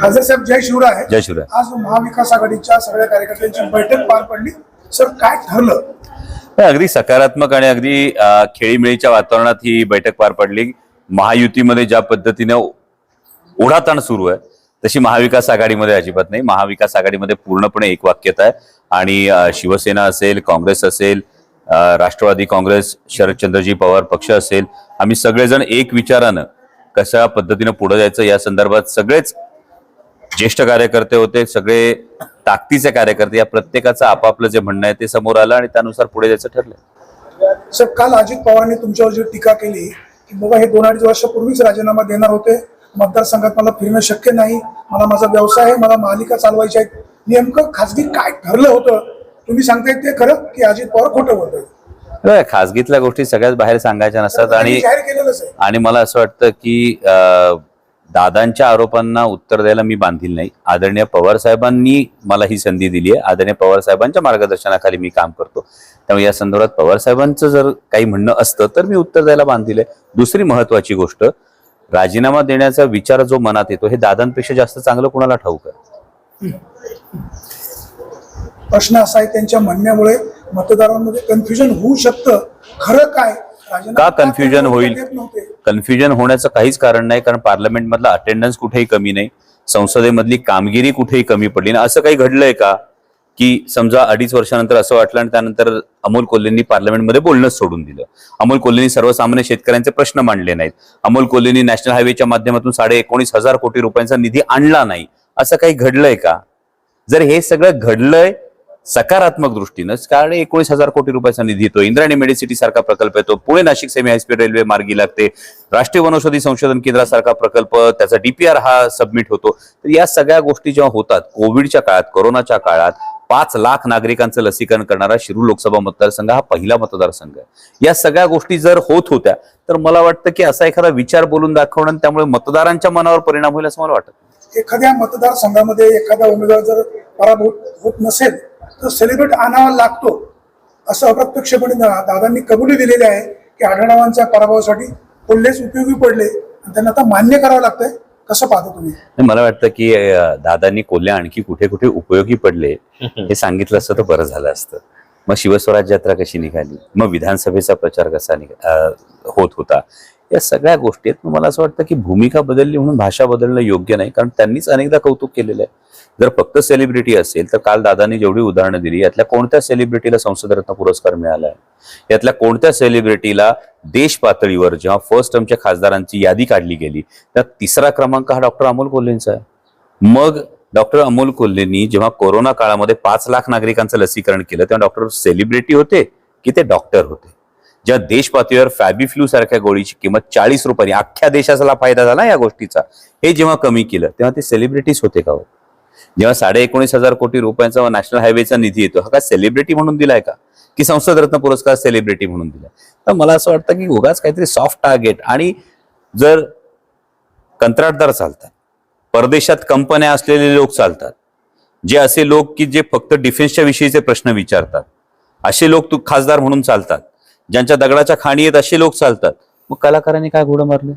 खासदार साहेब जय शिवराय. जय शिवराय. आज महाविकास आघाडीच्या सगळ्या कार्यकर्त्यांची बैठक पार पडली. सर, काय ठरलं? अगदी सकारात्मक आणि अगदी खेळीमेळीच्या वातावरणात ही बैठक पार पडली. महायुतीमध्ये ज्या पद्धतीने ओढाताण सुरू आहे तशी महाविकास आघाडीमध्ये अजिबात नाही. महाविकास आघाडीमध्ये पूर्णपणे एकवाक्यता आहे आणि शिवसेना असेल, काँग्रेस असेल, राष्ट्रवादी काँग्रेस, शरदचंद्रजी पवार पक्ष असेल, आम्ही सगळेजण एक विचारानं कशा पद्धतीने पुढे जायचं या संदर्भात सगळेच ज्येष्ठ कार्यकर्ते होते, सगळे ताकदीचे कार्यकर्ते, या प्रत्येकाचं आपापलं जे म्हणणं आहे ते समोर आलं आणि त्यानुसार पुढे जायचं ठरलं. सर, काल अजित पवारांनी तुमच्यावर जी टीका केली की बाबा हे 2-2.5 वर्षापूर्वीच राजीनामा देणार होते, मतदारसंघात मला फिरणं शक्य नाही, मला माझा व्यवसाय आहे, मला मालिका चालवायच्या आहेत. नेमकं खासगी काय ठरलं होतं? तुम्ही सांगताय ते खरं की अजित पवार खोटं बोलताय? खासगीतल्या गोष्टी सगळ्याच बाहेर सांगायच्या नसतात आणि मला असं वाटतं की दादांच्या आरोपांना उत्तर द्यायला मी बांधील नाही. आदरणीय पवार साहेबांनी मला ही संधी दिली आहे. आदरणीय पवार साहेबांच्या मार्गदर्शनाखाली मी काम करतो. त्यामुळे या संदर्भात पवार साहेबांचं जर काही म्हणणं असतं तर मी उत्तर द्यायला बांधील आहे. दुसरी महत्वाची गोष्ट, राजीनामा देण्याचा विचार जो मनात येतो हे दादांपेक्षा जास्त चांगलं कोणाला ठाऊक आहे? प्रश्न असा आहे, त्यांच्या म्हणण्यामुळे मतदारांमध्ये कन्फ्युजन होऊ शकतं. खरं काय? का कन्फ्युजन होईल? कन्फ्युजन होण्याचं काहीच कारण नाही, कारण पार्लमेंट मधला अटेंडन्स कुठेही कमी नाही, संसदेमधली कामगिरी कुठेही कमी पडली नाही. असं काही घडलंय का की समजा 2.5 वर्षानंतर असं वाटलं आणि त्यानंतर अमोल कोल्हेंनी पार्लमेंटमध्ये बोलणंच सोडून दिलं, अमोल कोल्हेंनी सर्वसामान्य शेतकऱ्यांचे प्रश्न मांडले नाहीत, अमोल कोल्हेंनी नॅशनल हायवेच्या माध्यमातून 19,500 कोटी रुपयांचा निधी आणला नाही, असं काही घडलंय का? जर हे सगळं घडलंय सकारात्मक दृष्टीनं, कारण 19,000 कोटी रुपयाचा निधी येतो, इंद्रायणी मेडिसिटी सारखा प्रकल्प येतो, Pune Nashik semi high speed railway मार्गी लागते, राष्ट्रीय वनौषधी संशोधन केंद्रासारखा प्रकल्प, त्याचा DPR हा सबमिट होतो. तर या सगळ्या गोष्टी जेव्हा होतात, कोविडच्या काळात, कोरोनाच्या काळात 5 लाख नागरिकांचं लसीकरण करणारा शिरूर लोकसभा मतदारसंघ हा पहिला मतदारसंघ आहे. या सगळ्या गोष्टी जर होत होत्या तर मला वाटतं की असा एखादा विचार बोलून दाखवणं, त्यामुळे मतदारांच्या मनावर परिणाम होईल असं मला वाटतं. एखाद्या मतदारसंघामध्ये एखादा उमेदवार जर पराभूत होत नसेल तर सेलिब्रेट आणावा लागतो, असं अप्रत्यक्षपणे दादांनी कबुली दिलेली आहे की आढळरावांच्या पराभवासाठी कोल्हेच उपयोगी पडले आणि त्यांना आता मान्य करावं लागतंय. कसं पाहता तुम्ही? मला वाटतं की दादांनी कोल्हे आणखी कुठे कुठे उपयोगी पडले हे सांगितलं असतं तर बरं झालं असतं. मग शिवस्वराज यात्रा कशी निघाली, मग विधानसभेचा प्रचार कसा होत होता, या सगळ्या गोष्टीत मला असं वाटतं की भूमिका बदलली म्हणून भाषा बदलणं योग्य नाही, कारण त्यांनीच अनेकदा कौतुक केलेलं आहे. जर फक्त सेलिब्रिटी असेल तर काल दादांनी जेवढी उदाहरणं दिली, यातल्या कोणत्या सेलिब्रिटीला संसदरत्न पुरस्कार मिळाला आहे? यातल्या कोणत्या सेलिब्रिटीला देश पातळीवर जेव्हा फर्स्ट टर्मच्या खासदारांची यादी काढली गेली त्यात 3रा क्रमांक हा डॉक्टर अमोल कोल्हेंचा आहे. मग डॉक्टर अमोल कोल्हेंनी जेव्हा कोरोना काळामध्ये 5 लाख नागरिकांचं लसीकरण केलं तेव्हा डॉक्टर सेलिब्रिटी होते की ते डॉक्टर होते? जेव्हा देश पातळीवर फॅबीफ्लू सारख्या गोळीची किंमत 40 रुपयांनी, अख्ख्या देशाला फायदा झाला या गोष्टीचा, हे जेव्हा कमी केलं तेव्हा ते सेलिब्रिटीज होते का हो? जेव्हा 19,500 कोटी रुपयांचा नॅशनल हायवेचा निधी येतो, हा काय सेलिब्रिटी म्हणून दिलाय का, की संसदरत्न पुरस्कार सेलिब्रिटी म्हणून दिलाय? तर मला असं वाटतं की उगाच काहीतरी सॉफ्ट टार्गेट, आणि जर कंत्राटदार चालतात, परदेशात कंपन्या असलेले लोक चालतात, जे असे लोक की जे फक्त डिफेन्सच्या विषयीचे प्रश्न विचारतात, असे लोक खासदार म्हणून चालतात, ज्यांच्या दगडाच्या खाणी आहेत असे लोक चालतात, मग कलाकारांनी काय घोडं मारले?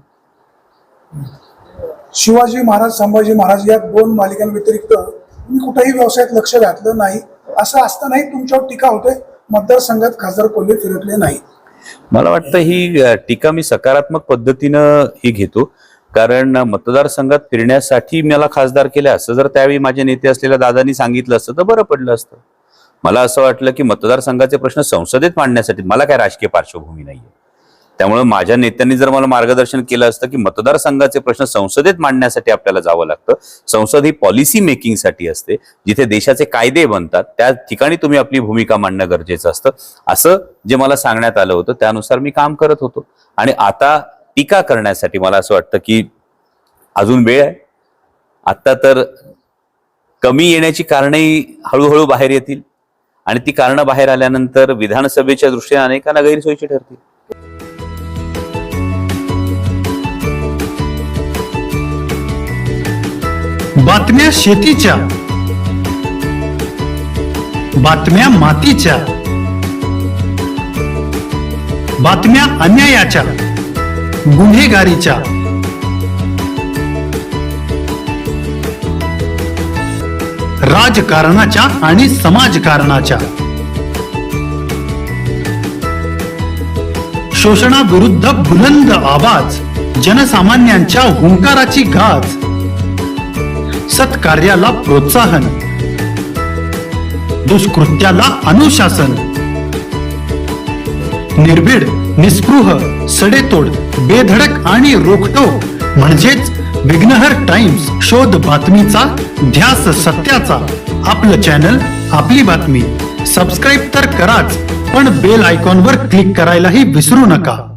शिवाजी महाराज, संभाजी महाराज या 2 मालिकांव्यतिरिक्त तुम्ही कुठेही व्यवसायात लक्ष घातलं नाही, असं असतानाही तुमच्यावर टीका होते, मतदारसंघात खासदार कोल्हे फिरकले नाही. मला वाटतं ही टीका मी सकारात्मक पद्धतीनं ही घेतो, कारण मतदारसंघात फिरण्यासाठी मला खासदार केले असं जर त्यावेळी माझे नेते असलेल्या दादांनी सांगितलं असतं तर बरं पडलं असतं. मला असं वाटलं की मतदारसंघाचे प्रश्न संसदेत मांडण्यासाठी, मला काय राजकीय पार्श्वभूमी नाहीये, त्यामुळे माझ्या नेत्यांनी जर मला मार्गदर्शन केलं असतं की मतदारसंघाचे प्रश्न संसदेत मांडण्यासाठी आपल्याला जावं लागतं, संसद ही पॉलिसी मेकिंगसाठी असते, जिथे देशाचे कायदे बनतात त्या ठिकाणी तुम्ही आपली भूमिका मांडणं गरजेचं असतं, असं जे मला सांगण्यात आलं होतं त्यानुसार मी काम करत होतो. आणि आता टीका करण्यासाठी मला असं वाटतं की अजून वेळ आहे. आता तर कमी येण्याची कारणंही हळूहळू बाहेर येतील आणि ती कारणं बाहेर आल्यानंतर विधानसभेच्या दृष्टीने अनेकांना गैरसोयीची ठरतील. बातम्या शेतीच्या, बातम्या मातीच्या, बातम्या अन्यायाच्या, गुन्हेगारीच्या, राजकारणाच्या आणि समाजकारणाच्या. शोषणाविरुद्ध बुलंद आवाज, जनसामान्यांच्या हुंकाराची गाज. सत्कार्याला प्रोत्साहन, दुष्कृत्याला अनुशासन. निर्भीड, निस्पृह, सडेतोड, बेधडक आणि रोखटोक म्हणजेच विघ्नहर टाइम्स. शोध बातमीचा, ध्यास सत्याचा. आपलं चॅनल, आपली बातमी. सबस्क्राईब तर कराच, पण बेल आयकॉनवर क्लिक करायलाही विसरू नका.